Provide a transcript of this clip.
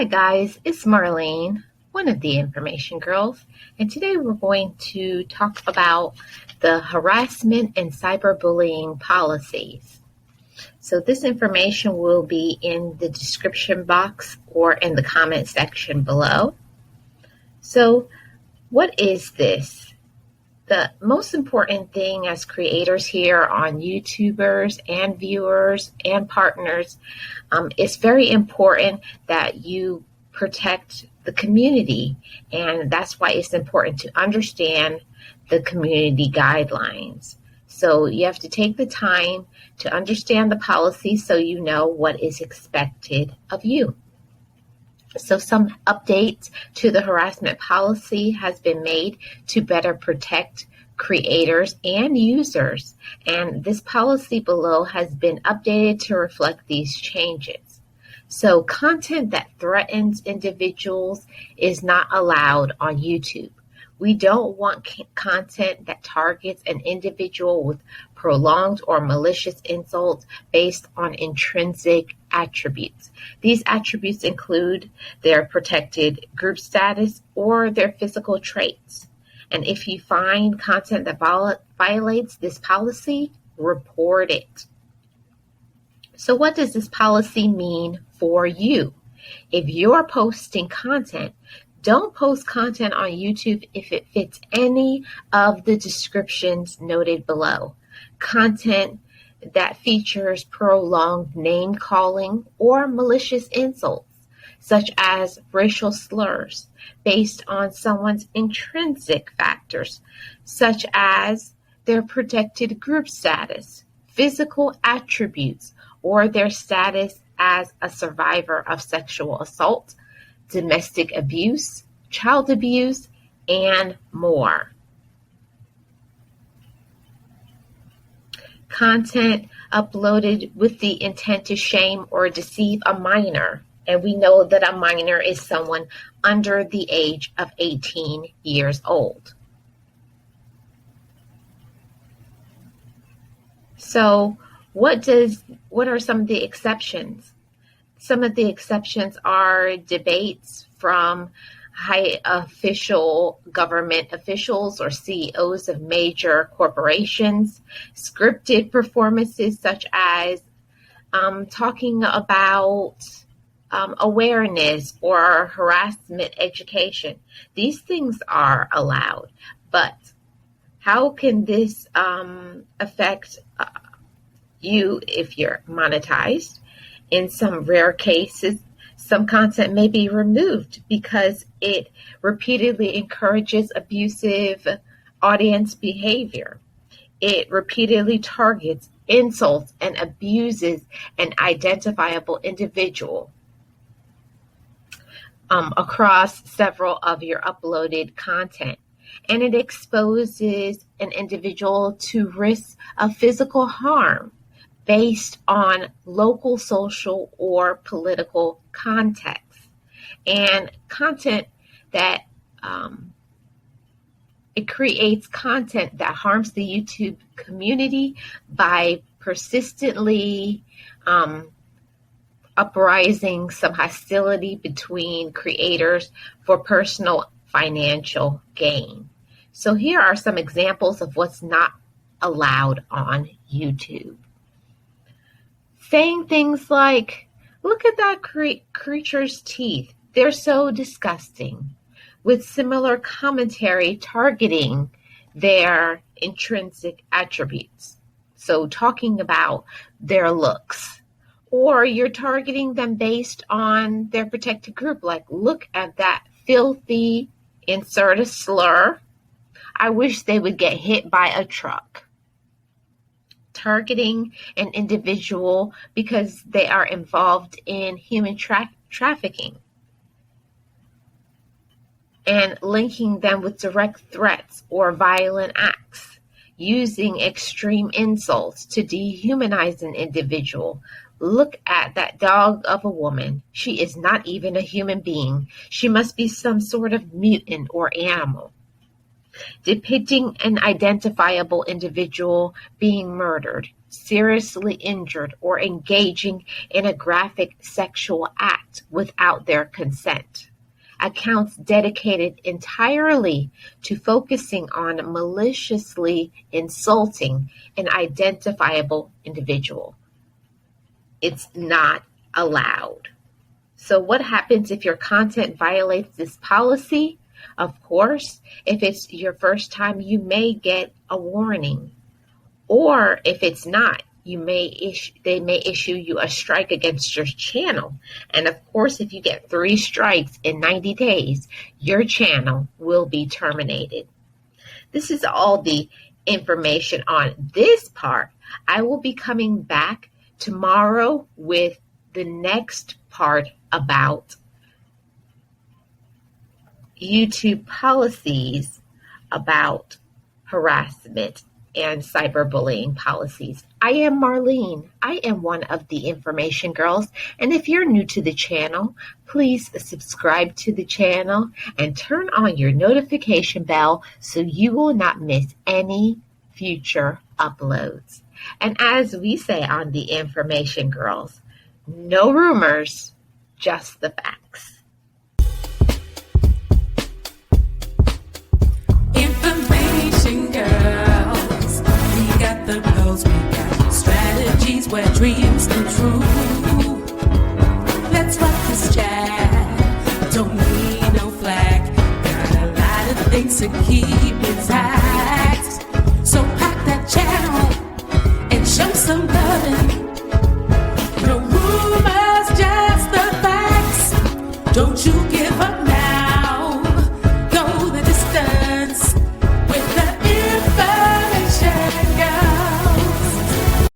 Hi guys, it's Marlene, one of the Information Girls, and today we're going to talk about the harassment and cyberbullying policies. So this information will be in the description box or in the comment section below. So what is this? The most important thing as creators here on YouTubers and viewers and partners, it's very important that you protect the community. And that's why it's important to understand the community guidelines. So you have to take the time to understand the policy so you know what is expected of you. So some updates to the harassment policy has been made to better protect creators and users. And this policy below has been updated to reflect these changes. So content that threatens individuals is not allowed on YouTube. We don't want content that targets an individual with prolonged or malicious insults based on intrinsic attributes. These attributes include their protected group status or their physical traits. And if you find content that violates this policy, report it. So what does this policy mean for you? If you're posting content, don't post content on YouTube if it fits any of the descriptions noted below. Content that features prolonged name calling or malicious insults, such as racial slurs based on someone's intrinsic factors, such as their protected group status, physical attributes, or their status as a survivor of sexual assault, domestic abuse, child abuse, and more. Content uploaded with the intent to shame or deceive a minor. And we know that a minor is someone under the age of 18 years old. So what are some of the exceptions? Some of the exceptions are debates from high government officials or CEOs of major corporations, scripted performances such as talking about awareness or harassment education. These things are allowed, but how can this affect you if you're monetized? In some rare cases, some content may be removed because it repeatedly encourages abusive audience behavior. It repeatedly targets, insults, and abuses an identifiable individual across several of your uploaded content. And it exposes an individual to risks of physical harm based on local, social, or political context. And content that it creates content that harms the YouTube community by persistently uprising some hostility between creators for personal financial gain. So here are some examples of what's not allowed on YouTube. Saying things like, look at that creature's teeth, they're so disgusting, with similar commentary targeting their intrinsic attributes. So talking about their looks. Or you're targeting them based on their protected group, like, look at that filthy, insert a slur. I wish they would get hit by a truck. Targeting an individual because they are involved in human trafficking. And linking them with direct threats or violent acts. Using extreme insults to dehumanize an individual. Look at that dog of a woman. She is not even a human being. She must be some sort of mutant or animal. depicting an identifiable individual being murdered, seriously injured, or engaging in a graphic sexual act without their consent. Accounts dedicated entirely to focusing on maliciously insulting an identifiable individual. It's not allowed. So what happens if your content violates this policy? Of course, if it's your first time, you may get a warning. Or if it's not, they may issue you a strike against your channel. And of course, if you get 3 strikes in 90 days, your channel will be terminated. This is all the information on this part. I will be coming back tomorrow with the next part about YouTube policies about harassment and cyberbullying policies. I am Marlene. I am one of the information girls. And if you're new to the channel, please subscribe to the channel and turn on your notification bell so you will not miss any future uploads. And as we say on the information girls, no rumors, just the facts. Information girls, we got the goals, we got strategies where dreams come true.